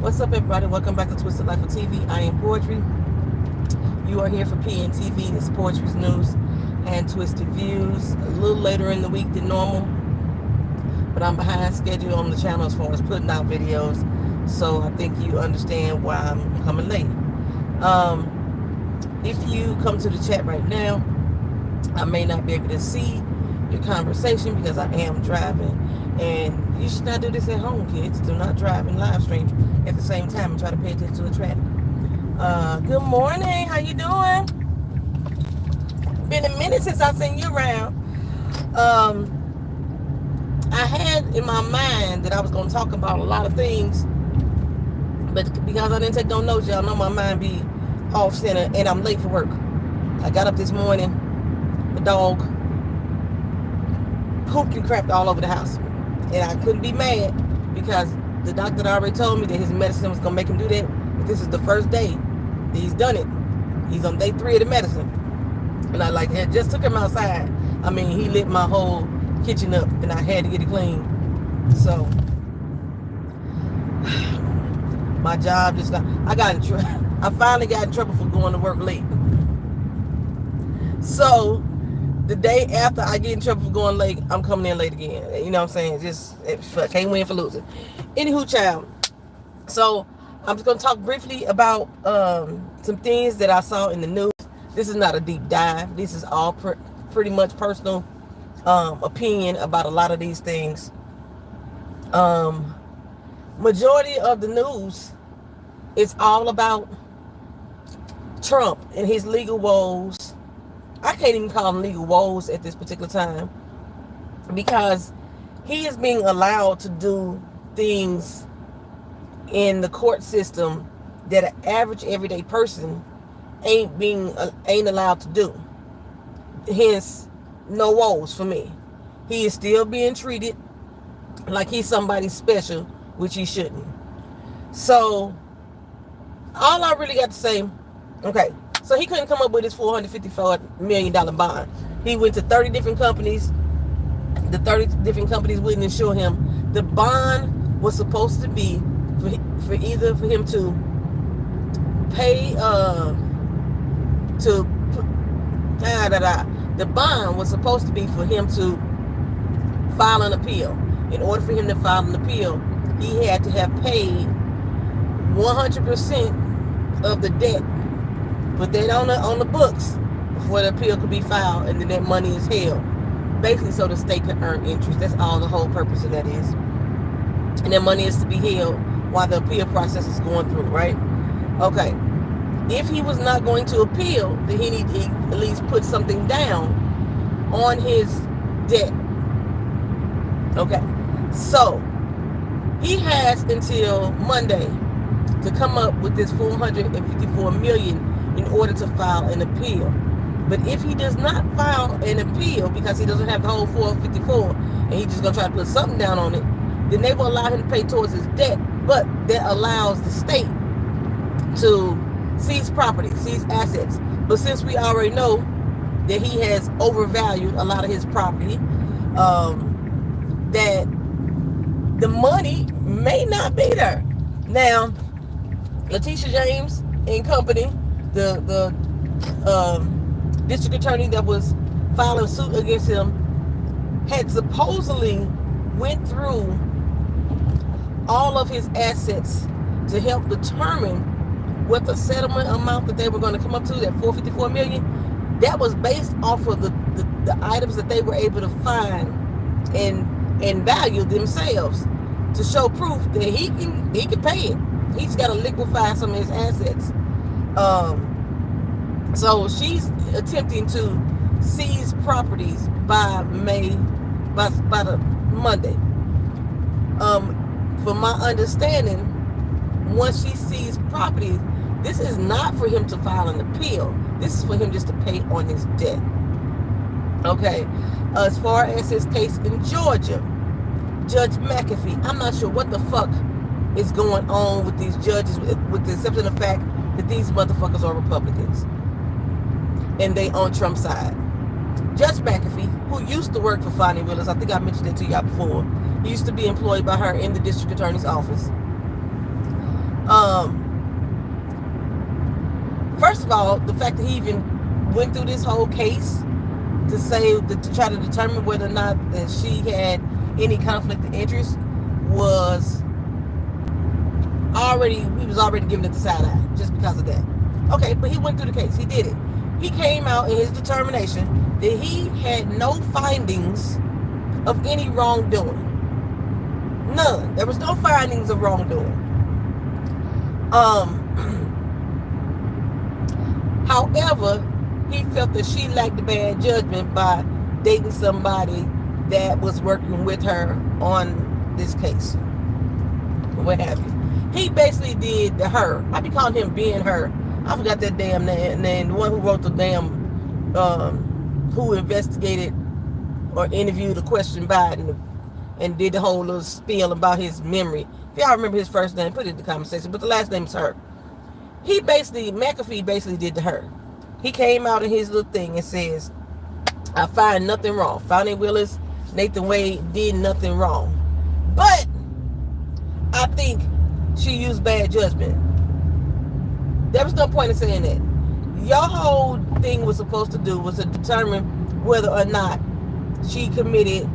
What's up, everybody? Welcome back to Twisted Lyf TV. I am Poetry. You are here for PNTV. It's Poetry's news and twisted views. A little later in the week than normal, but I'm behind schedule on the channel as far as putting out videos. So I think you understand why I'm coming late. If you come to the chat right now, I may not be able to see your conversation because I am driving. And you should not do this at home, kids. Do not drive and live stream at the same time and try to pay attention to the traffic. Good morning. How you doing? Been a minute since I've seen you around. I had in my mind that I was going to talk about a lot of things, but because I didn't take no notes, y'all know my mind be off center, and I'm late for work. I got up this morning, the dog pooped and crapped all over the house. And I couldn't be mad because the doctor already told me that his medicine was going to make him do that. But this is the first day that he's done it. He's on day 3 of the medicine. And I just took him outside. I mean, he lit my whole kitchen up and I had to get it clean. So, my job just got, I finally got in trouble for going to work late. So, the day after I get in trouble for going late, I'm coming in late again. You know what I'm saying? Can't win for losing. Anywho, child. So, I'm just going to talk briefly about some things that I saw in the news. This is not a deep dive. This is all pretty much personal opinion about a lot of these things. Majority of the news is all about Trump and his legal woes. I can't even call them legal woes at this particular time because he is being allowed to do things in the court system that an average everyday person ain't allowed to do. Hence, no woes for me. He is still being treated like he's somebody special, which he shouldn't. So, all I really got to say, okay, so he couldn't come up with his $454 million bond. He went to 30 different companies. The 30 different companies wouldn't insure him. The bond was supposed to be for him to pay, the bond was supposed to be for him to file an appeal. In order for him to file an appeal, he had to have paid 100% of the debt. Put that on the books before the appeal could be filed, and then that money is held. Basically, so the state can earn interest. That's all the whole purpose of that is. And that money is to be held while the appeal process is going through, right? Okay. If he was not going to appeal, then he need to at least put something down on his debt. Okay. So, he has until Monday to come up with this $454 million in order to file an appeal. But if he does not file an appeal because he doesn't have the whole 454 and he's just going to try to put something down on it, then they will allow him to pay towards his debt. But that allows the state to seize property, seize assets. But since we already know that he has overvalued a lot of his property, that the money may not be there. Now, Letitia James and company, the district attorney that was filing suit against him, had supposedly went through all of his assets to help determine what the settlement amount that they were going to come up to, that $454 million, that was based off of the items that they were able to find and value themselves to show proof that he can pay it. He's got to liquefy some of his assets. So she's attempting to seize properties by the Monday. From my understanding, once she seizes property, this is not for him to file an appeal. This is for him just to pay on his debt. Okay. As far as his case in Georgia, Judge McAfee, I'm not sure what the fuck is going on with these judges, with the exception of the fact that these motherfuckers are Republicans and they on Trump's side. Judge McAfee, who used to work for Fonnie Willis, I think I mentioned it to y'all before. He used to be employed by her in the district attorney's office. First of all, the fact that he even went through this whole case to try to determine whether or not that she had any conflict of interest was he was already giving it the side eye just because of that. Okay, but he went through the case. He did it. He came out in his determination that he had no findings of any wrongdoing. None. There was no findings of wrongdoing. However, he felt that she lacked bad judgment by dating somebody that was working with her on this case. What have you. He basically did the her. I be calling him being her. I forgot that damn name. The one who wrote the damn, who investigated or interviewed or questioned Biden and did the whole little spiel about his memory. If y'all remember his first name, put it in the comment section. But the last name is her. McAfee basically did to her. He came out in his little thing and says, I find nothing wrong. Fani Willis, Nathan Wade did nothing wrong. But I think she used bad judgment. There was no point in saying that. Your whole thing was supposed to do was to determine whether or not she committed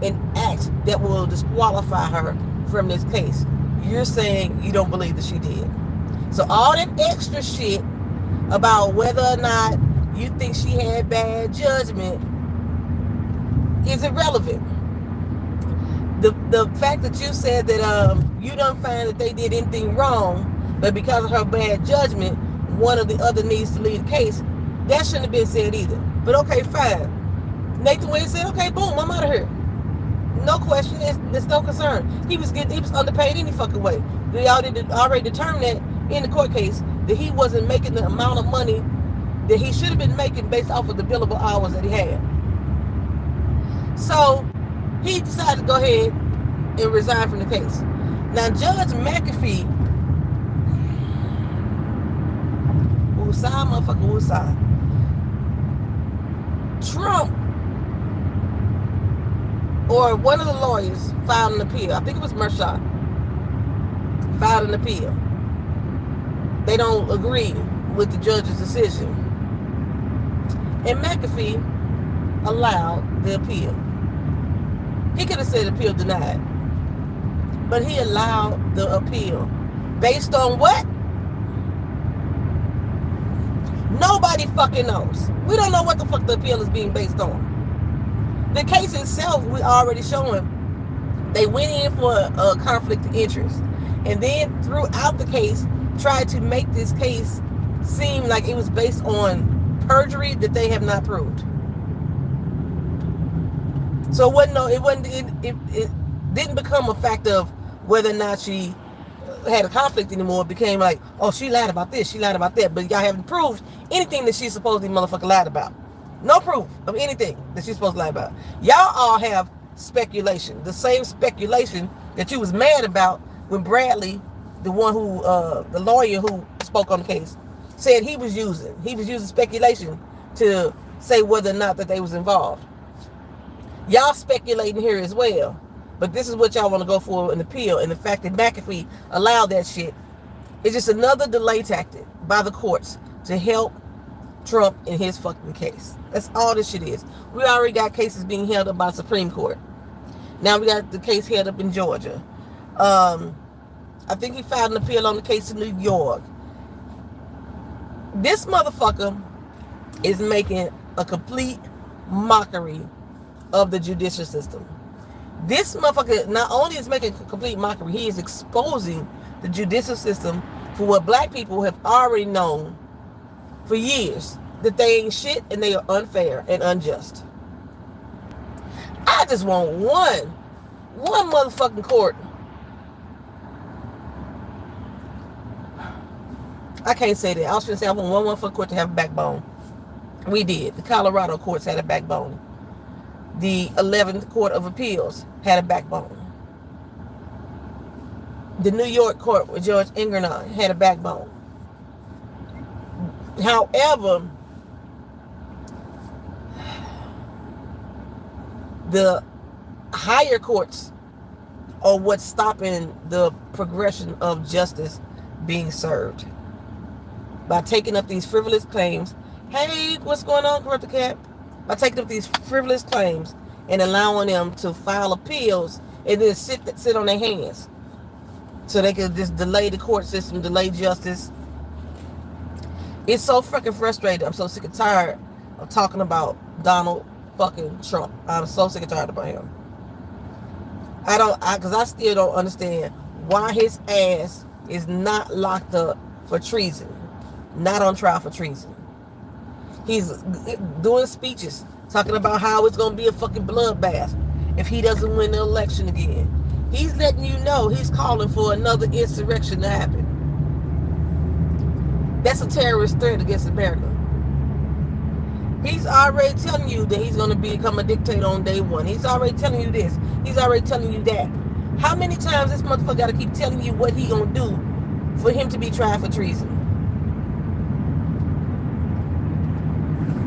an act that will disqualify her from this case. You're saying you don't believe that she did. So all that extra shit about whether or not you think she had bad judgment is irrelevant. The fact that you said that you don't find that they did anything wrong, but because of her bad judgment, one of the other needs to lead the case, that shouldn't have been said either. But okay, fine. Nathan Wade said, okay, boom, I'm out of here. No question, there's no concern. He was underpaid any fucking way. They already determined that in the court case that he wasn't making the amount of money that he should have been making based off of the billable hours that he had. So he decided to go ahead and resign from the case. Now, Judge McAfee, woosah. Trump, or one of the lawyers, filed an appeal. I think it was Mershot, filed an appeal. They don't agree with the judge's decision. And McAfee allowed the appeal. He could have said appeal denied. But he allowed the appeal. Based on what? Nobody fucking knows. We don't know what the fuck the appeal is being based on. The case itself, we already showing. They went in for a conflict of interest. And then throughout the case, tried to make this case seem like it was based on perjury that they have not proved. So it didn't become a fact of whether or not she had a conflict anymore. It became like, oh, she lied about this, she lied about that, but y'all haven't proved anything that she supposedly motherfucker lied about. No proof of anything that she's supposed to lie about. Y'all all have speculation. The same speculation that you was mad about when Bradley, the one who, the lawyer who spoke on the case, said he was using speculation to say whether or not that they was involved. Y'all speculating here as well. But this is what y'all want to go for an appeal. And the fact that McAfee allowed that shit is just another delay tactic by the courts to help Trump in his fucking case. That's all this shit is. We already got cases being held up by the Supreme Court. Now we got the case held up in Georgia. I think he filed an appeal on the case in New York. This motherfucker is making a complete mockery of the judicial system. This motherfucker not only is making a complete mockery, he is exposing the judicial system for what black people have already known for years, that they ain't shit and they are unfair and unjust. I just want one motherfucking court. I can't say that. I was going to say I want one motherfucking court to have a backbone. We did. The Colorado courts had a backbone. The 11th Court of Appeals had a backbone. The New York court with Judge Engernon had a backbone. However, the higher courts are what's stopping the progression of justice being served by taking up these frivolous claims. Hey, what's going on, Corrupted Cat? By taking up these frivolous claims and allowing them to file appeals and then sit on their hands so they can just delay the court system, delay justice. It's so freaking frustrating. I'm so sick and tired of talking about Donald fucking Trump. I'm so sick and tired about him. Because I still don't understand why his ass is not locked up for treason, not on trial for treason. He's doing speeches talking about how it's going to be a fucking bloodbath if he doesn't win the election again. He's letting you know he's calling for another insurrection to happen. That's a terrorist threat against America. He's already telling you that he's going to become a dictator on day one. He's already telling you this. He's already telling you that. How many times this motherfucker got to keep telling you what he going to do for him to be tried for treason?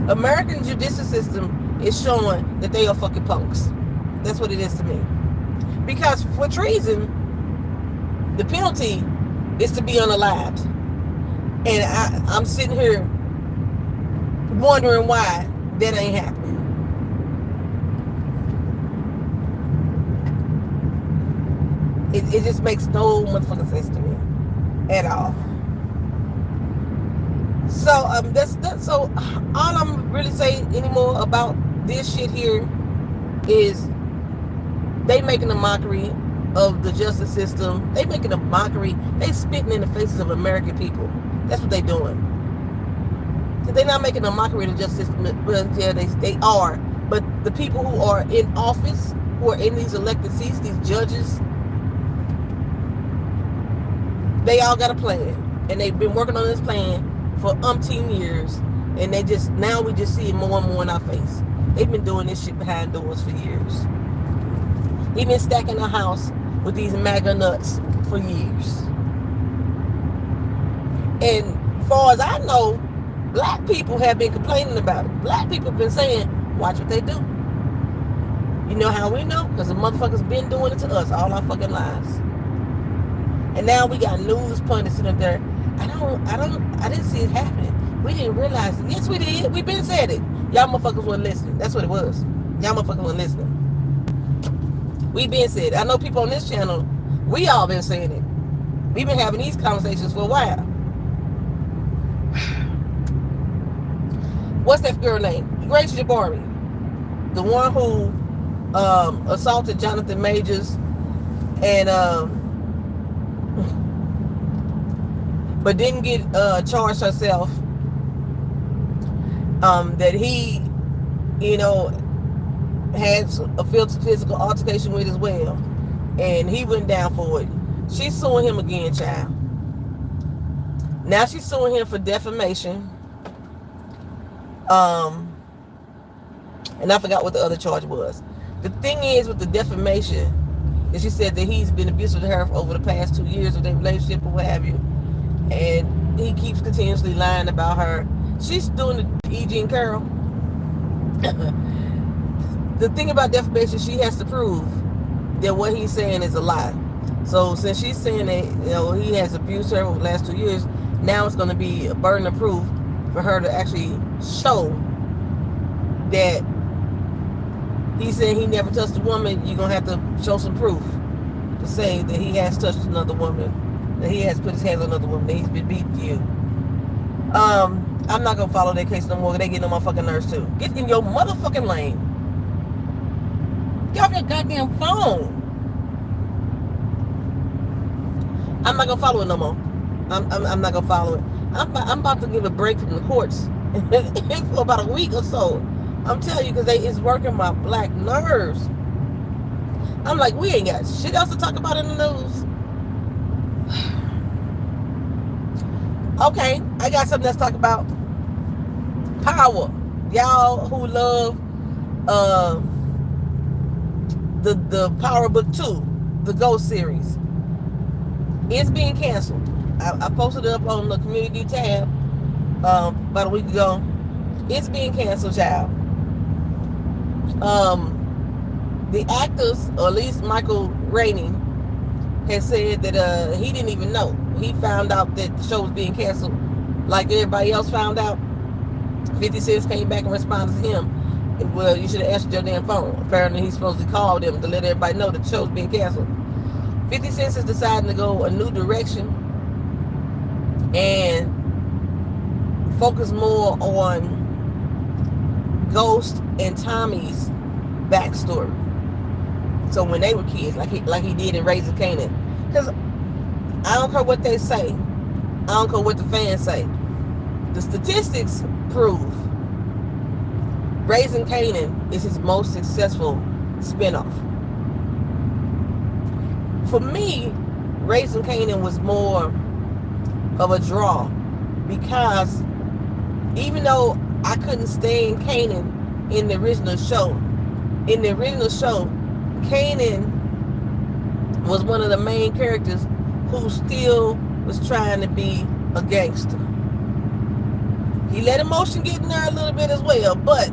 American judicial system is showing that they are fucking punks. That's what it is to me. Because for treason, the penalty is to be unalived. And I'm sitting here wondering why that ain't happening. It just makes no motherfucking sense to me at all. So that's so all I'm really saying anymore about this shit here is they making a mockery of the justice system. They making a mockery. They spitting in the faces of American people. That's what they doing. They're not making a mockery of the justice system. Well, yeah, they are. But the people who are in office, who are in these elected seats, these judges, they all got a plan. And they've been working on this plan for umpteen years. And now we just see it more and more in our face. They've been doing this shit behind doors for years. He's been stacking the house with these MAGA nuts for years. And as far as I know, black people have been complaining about it. Black people have been saying, watch what they do. You know how we know? Because the motherfuckers been doing it to us all our fucking lives. And now we got news pundits sitting up there. I didn't see it happening. We didn't realize it. Yes, we did. We been said it. Y'all motherfuckers weren't listening. That's what it was. Y'all motherfuckers weren't listening. We been said it. I know people on this channel, we all been saying it. We've been having these conversations for a while. What's that girl name? Grace Jabari. The one who assaulted Jonathan Majors and but didn't get charged herself. That he, had a physical altercation with as well. And he went down for it. She's suing him again, child. Now she's suing him for defamation. And I forgot what the other charge was. The thing is with the defamation is she said that he's been abusive to her over the past 2 years of their relationship or what have you. And he keeps continuously lying about her. She's doing the E.G. and Carol. The thing about defamation, she has to prove that what he's saying is a lie. So since she's saying that he has abused her over the last 2 years, now it's going to be a burden of proof for her to actually show that he said he never touched a woman. You're going to have to show some proof to say that he has touched another woman, that he has put his hands on another woman, that he's been beating you. I'm not going to follow that case no more. They getting on my fucking nerves too. Get in your motherfucking lane. Get off your goddamn phone. I'm not going to follow it no more. I'm not going to follow it. I'm about to give a break from the courts for about a week or so. I'm telling you, because it's working my black nerves. I'm like, we ain't got shit else to talk about in the news. Okay, I got something else to talk about. Power. Y'all who love the Power Book 2, the Ghost series. It's being canceled. I posted it up on the community tab about a week ago. It's being canceled, child. The actors, or at least Michael Rainey, had said that he didn't even know. He found out that the show was being canceled like everybody else found out. 50 Cent came back and responded to him, well, you should have answered your damn phone. Apparently he's supposed to call them to let everybody know that the show's being canceled. 50 Cent is deciding to go a new direction and focus more on Ghost and Tommy's backstory. So when they were kids, like he did in Raising Kanan. Because I don't care what they say. I don't care what the fans say. The statistics prove Raising Kanan is his most successful spinoff. For me, Raising Kanan was more of a draw because even though I couldn't stand Kanan in the original show, Kanan was one of the main characters who still was trying to be a gangster. He let emotion get in there a little bit as well, but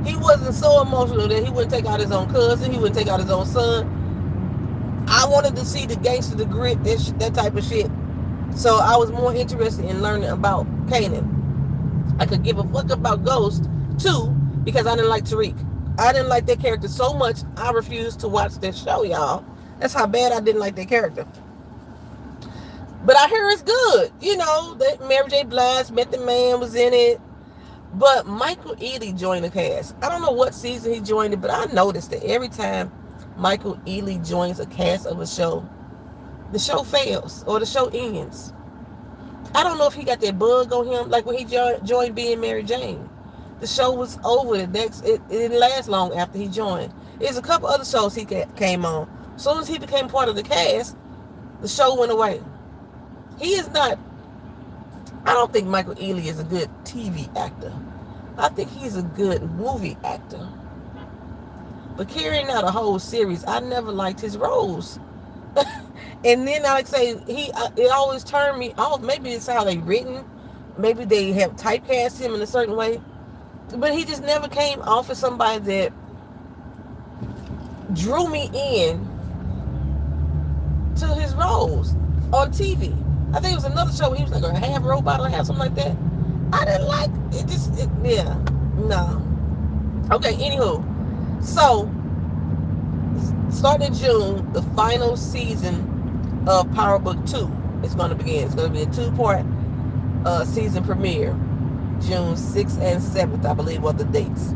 he wasn't so emotional that he wouldn't take out his own cousin, he wouldn't take out his own son. I wanted to see the gangster, the grit, that type of shit. So I was more interested in learning about Kanan. I could give a fuck about Ghost too, because I didn't like Tariq. I didn't like that character so much, I refused to watch that show, y'all. That's how bad I didn't like that character. But I hear it's good. You know, that Mary J. Blige, Method Man was in it. But Michael Ealy joined the cast. I don't know what season he joined it, but I noticed that every time Michael Ealy joins a cast of a show, the show fails or the show ends. I don't know if he got that bug on him, like when he joined being Mary Jane. The show was over. It didn't last long after he joined. There's a couple other shows he came on. As soon as he became part of the cast, the show went away. He is not, I don't think Michael Ealy is a good TV actor. I think he's a good movie actor. But carrying out a whole series, I never liked his roles. And then I say it always turned me off. Maybe it's how they written. Maybe they have typecast him in a certain way. But he just never came off as somebody that drew me in to his roles on TV. I think it was another show where he was like a half robot or half something like that. I didn't like it. Yeah, no. Okay, anywho. So, starting in June, the final season of Power Book 2 is going to begin. It's going to be a 2-part season premiere. June 6th and 7th, I believe, were the dates.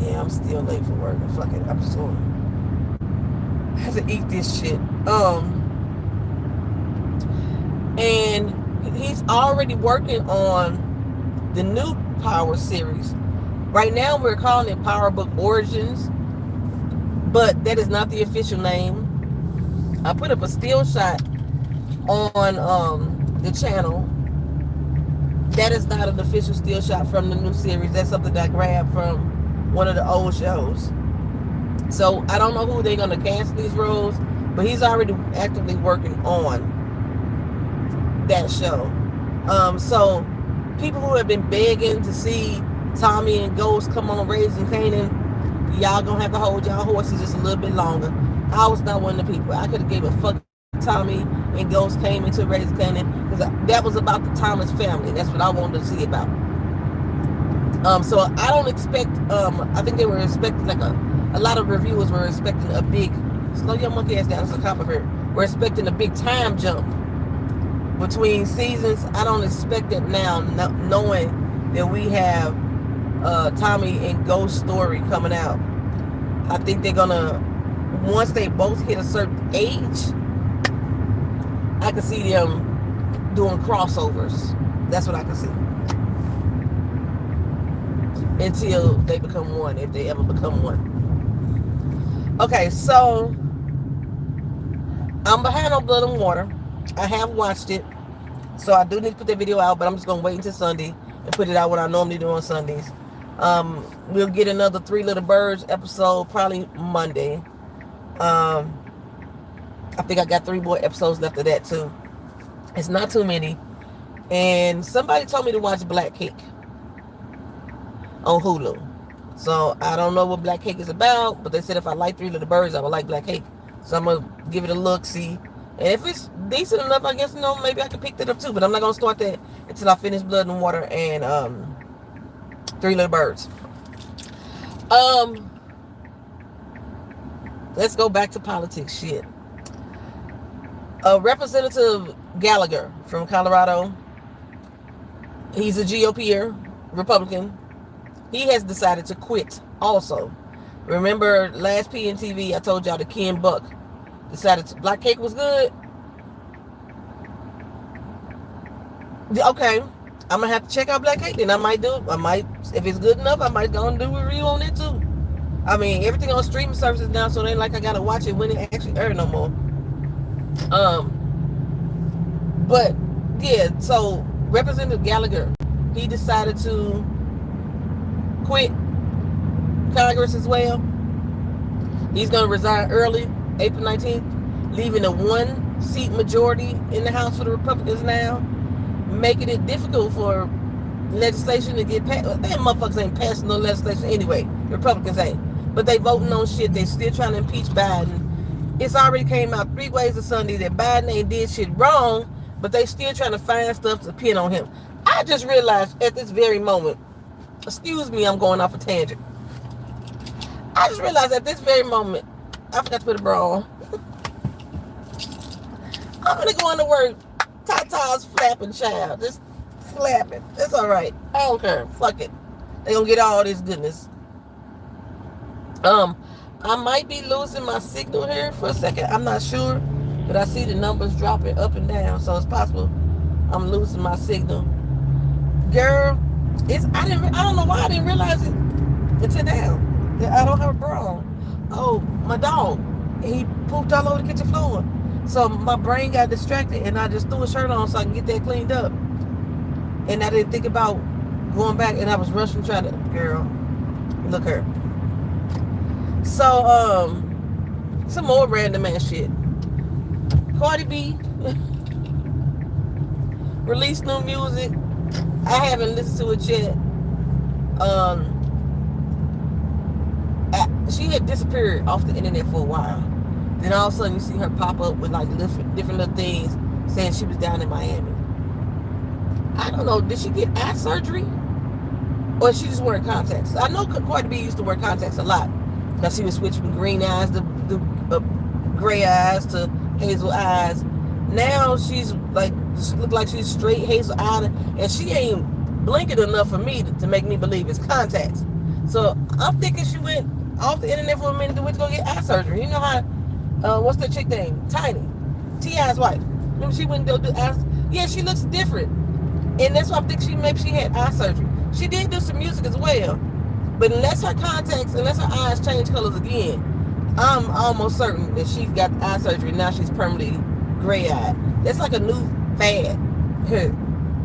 Yeah, I'm still late for work. Fuck it. I'm just going to have to eat this shit. And he's already working on the new Power series. Right now, we're calling it Power Book Origins, but that is not the official name. I put up a still shot on the channel. That is not an official still shot from the new series. That's something that I grabbed from one of the old shows. So I don't know who they're going to cast these roles, but he's already actively working on that show. So people who have been begging to see Tommy and Ghost come on Raising Kanan, y'all gonna have to hold y'all horses just a little bit longer. I was not one of the people. I could have gave a fuck Tommy and Ghost came into Raising Kanan, because that was about the Thomas family. That's what I wanted to see about. So I don't expect, I think they were expecting like a lot of reviewers were expecting a big, slow your monkey ass down, it's a compliment. We're expecting a big time jump between seasons. I don't expect it now, knowing that we have Tommy and Ghost story coming out. I think they're gonna, once they both hit a certain age, I can see them doing crossovers. That's what I can see. Until they become one, if they ever become one. Okay, so I'm behind on Blood and Water. I have watched it, so I do need to put that video out, but I'm just gonna wait until Sunday and put it out what I normally do on Sundays. We'll get another Three Little Birds episode probably Monday. I think I got 3 more episodes left of that too. It's not too many. And somebody told me to watch Black Cake on Hulu. So I don't know what Black Cake is about, but they said if I like Three Little Birds, I would like Black Cake. So I'm gonna give it a look, see. And if it's decent enough, I guess, maybe I can pick that up too. But I'm not gonna start that until I finish Blood and Water and Three Little Birds. Let's go back to politics shit. Representative Gallagher from Colorado, he's a GOPer, Republican. He has decided to quit also. Remember last PNTV, I told y'all that Ken Buck decided Black Cake was good. Okay, I'm gonna have to check out Black Cake. Then I might, if it's good enough, I might go and do a review on it too. I mean, everything on streaming services now, so it ain't like I gotta watch it when it actually airs no more. But yeah, so Representative Gallagher, he decided to quit Congress as well. He's gonna resign early, April 19th, leaving a 1-seat majority in the House for the Republicans now, making it difficult for legislation to get passed. Them motherfuckers ain't passing no legislation anyway. The Republicans ain't. But they voting on shit. They still trying to impeach Biden. It's already came out 3 ways of Sunday that Biden ain't did shit wrong, but they still trying to find stuff to pin on him. I just realized at this very moment, excuse me, I'm going off a tangent. I just realized at this very moment, I forgot to put a bra on. I'm gonna go into work, Tata's flapping, child. Just flapping. It's all right. I don't care. Fuck it. They gonna get all this goodness. I might be losing my signal here for a second. I'm not sure, but I see the numbers dropping up and down, so it's possible I'm losing my signal. Girl, I don't know why I didn't realize it until now that I don't have a bra on. Oh, my dog, he pooped all over the kitchen floor, so my brain got distracted, and I just threw a shirt on so I can get that cleaned up. And I didn't think about going back, and I was rushing trying to. Girl, look her. So, some more random ass shit. Cardi B released new music. I haven't listened to it yet. She had disappeared off the internet for a while. Then all of a sudden you see her pop up with like different little things saying she was down in Miami. I don't know, did she get eye surgery? Or she just wearing contacts? I know Cardi B used to wear contacts a lot. Because she would switch from green eyes to gray eyes to hazel eyes. Now she's like, she look like she's straight hazel eyed, and she ain't blinking enough for me to make me believe it's contacts. So I'm thinking she went off the internet for a minute and went to go get eye surgery. You know how, what's that chick name? Tiny. T.I.'s wife. Remember she went to go do eyes? Yeah, she looks different. And that's why I think maybe she had eye surgery. She did do some music as well. But unless her eyes change colors again, I'm almost certain that she got eye surgery. Now she's permanently gray-eyed. That's like a new fad.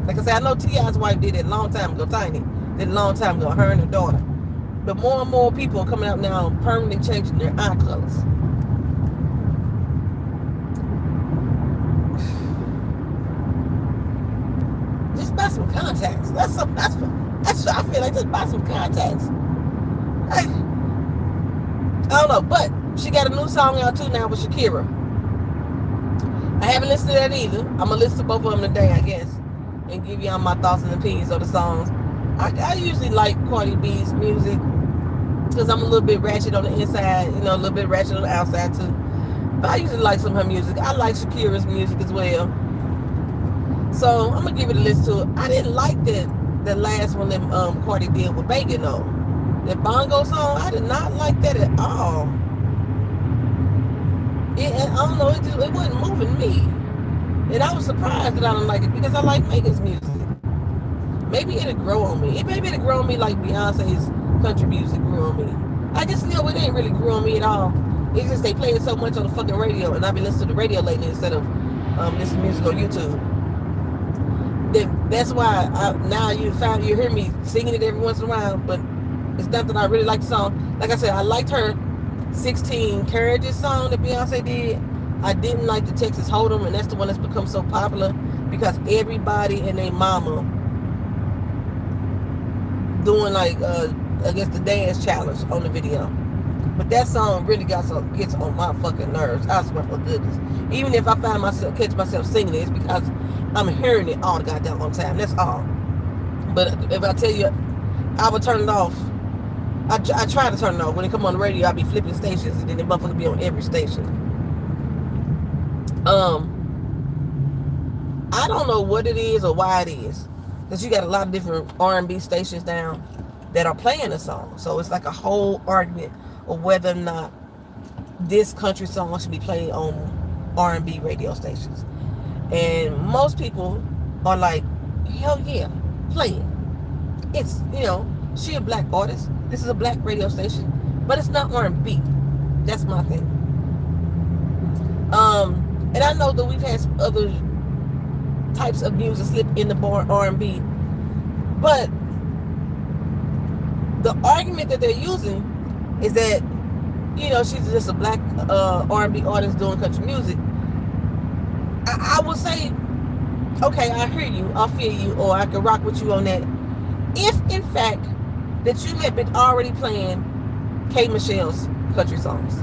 Like I said, I know T.I.'s wife did it a long time ago. Tiny did it a long time ago. Her and her daughter. But more and more people are coming out now permanently changing their eye colors. Just buy some contacts. I feel like just buy some contacts. I don't know, but she got a new song out too now with Shakira. I haven't listened to that either. I'm gonna listen to both of them today, I guess, and give y'all my thoughts and opinions of the songs. I usually like Cardi B's music because I'm a little bit ratchet on the inside, a little bit ratchet on the outside too. But I usually like some of her music. I like Shakira's music as well. So I'm gonna give it a listen to it. I didn't like the last one that Cardi did with Bacon though. That bongo song, I did not like that at all. I don't know, it wasn't moving me. And I was surprised that I don't like it because I like Megan's music. Maybe it'll grow on me. Maybe it'll grow on me like Beyonce's country music grew on me. I just it ain't really grew on me at all. It's just they play it so much on the fucking radio, and I've been listening to the radio lately instead of listening to music on YouTube. That's why now you hear me singing it every once in a while, but it's not that I really like the song. Like I said, I liked her 16 Carriages song that Beyonce did. I didn't like the Texas Hold'em, and that's the one that's become so popular because everybody and their mama doing like I guess the dance challenge on the video. But that song really gets on my fucking nerves. I swear for goodness. Even if I catch myself singing it, it's because I'm hearing it all the goddamn time. That's all. But if I tell you, I would turn it off. I try to turn it off. When it come on the radio, I be flipping stations, and then the motherfucker be on every station. I don't know what it is or why it is, because you got a lot of different R&B stations down that are playing the song. So it's like a whole argument of whether or not this country song should be played on R&B radio stations. And most people are like, hell yeah, play it. It's, she a black artist. This is a black radio station, but it's not R&B. That's my thing. And I know that we've had some other types of music slip in the R&B, but the argument that they're using is that, she's just a black R&B artist doing country music. I would say, okay, I hear you, I feel you, or I can rock with you on that. If, in fact, that you had been already playing K. Michelle's country songs.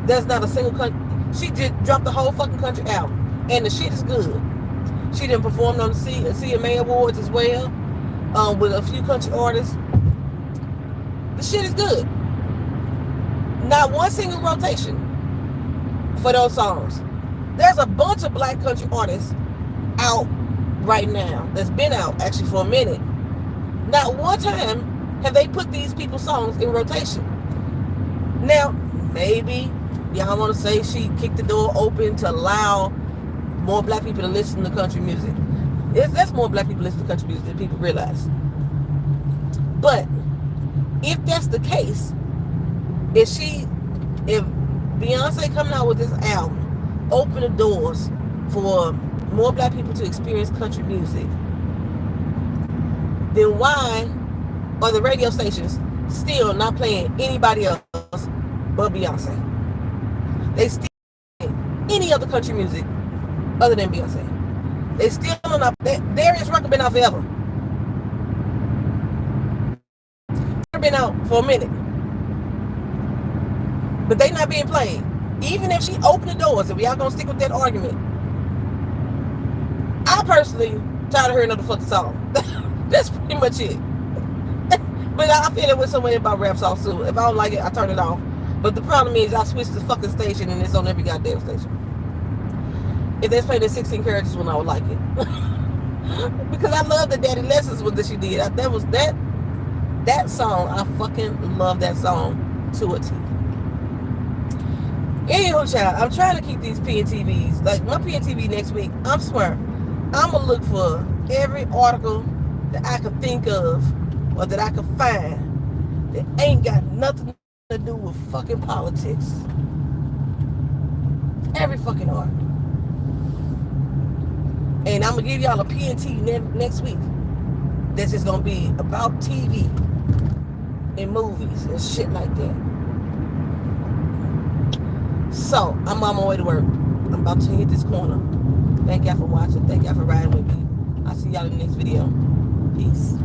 There's not a single country. She just dropped the whole fucking country album, and the shit is good. She done performed on the CMA Awards as well, with a few country artists. The shit is good. Not one single rotation for those songs. There's a bunch of black country artists out right now that's been out actually for a minute. Not one time have they put these people's songs in rotation. Now, maybe y'all want to say she kicked the door open to allow more black people to listen to country music. That's more black people listen to country music than people realize. But if that's the case, if Beyonce coming out with this album open the doors for more black people to experience country music, then why are the radio stations still not playing anybody else but Beyonce? They still playing any other country music other than Beyonce. They still not. Darius Rucker been out forever. Been out for a minute, but they not being played. Even if she opened the doors, if y'all gonna stick with that argument, I personally tired of hearing another fucking song. That's pretty much it. But I feel it with somebody about rap songs too. If I don't like it, I turn it off. But the problem is I switch the fucking station and it's on every goddamn station. If they played the 16 characters one, I would like it. Because I love the Daddy Lessons one that she did. That song, I fucking love that song to a T. Anywho, child, I'm trying to keep these PNTVs. Like, my PNTV next week, I swear, I'm going to look for every article that I could think of or that I could find that ain't got nothing to do with fucking politics. Every fucking article. And I'm going to give y'all a PNT next week that's just going to be about TV and movies and shit like that. So, I'm on my way to work. I'm about to hit this corner. Thank y'all for watching. Thank y'all for riding with me. I'll see y'all in the next video. Peace.